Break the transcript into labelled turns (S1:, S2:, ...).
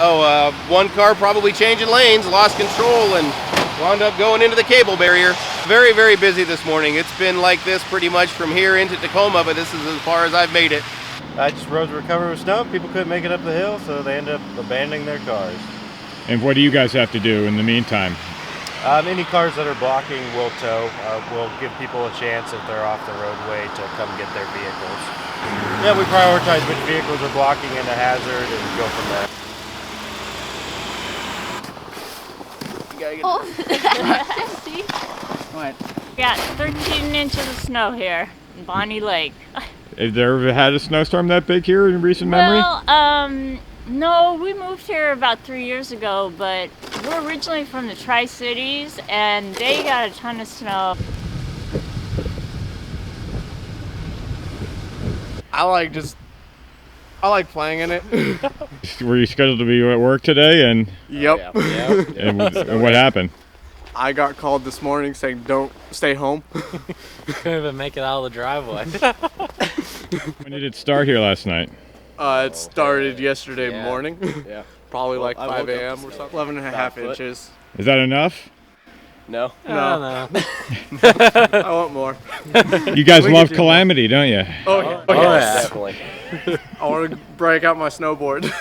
S1: One car probably changing lanes, lost control, and wound up going into the cable barrier. Very, very busy this morning. It's been like this pretty much from here into Tacoma, but this is as far as I've made it.
S2: Just roads were covered with snow. People couldn't make it up the hill, so they ended up abandoning their cars.
S3: And what do you guys have to do in the meantime?
S2: Any cars that are blocking, we'll tow. We'll give people a chance if they're off the roadway to come get their vehicles. Yeah, we prioritize which vehicles are blocking in a hazard and go from there.
S4: See? What? Got 13 inches of snow here in Bonney Lake.
S3: Have there ever had a snowstorm that big here in recent memory?
S4: Well, no, we moved here about 3 years ago, but we're originally from the Tri-Cities, and they got a ton of snow.
S5: I like playing in it.
S3: Were you scheduled to be at work today? And
S5: Yep.
S3: and what happened?
S5: I got called this morning saying don't stay home.
S6: Couldn't even make it out of the driveway.
S3: When did it start here last night?
S5: It started yesterday morning.
S1: Yeah.
S5: Probably like
S1: I
S5: 5
S1: woke up
S5: a.m.
S1: to
S5: or
S1: snow.
S5: something. 11 and a half
S1: 5 foot.
S5: inches.
S3: Is that enough?
S1: No.
S5: No.
S6: No.
S5: I want more.
S3: You guys love calamity, don't you?
S5: Oh,
S6: yeah.
S1: Definitely.
S5: I want to break out my snowboard.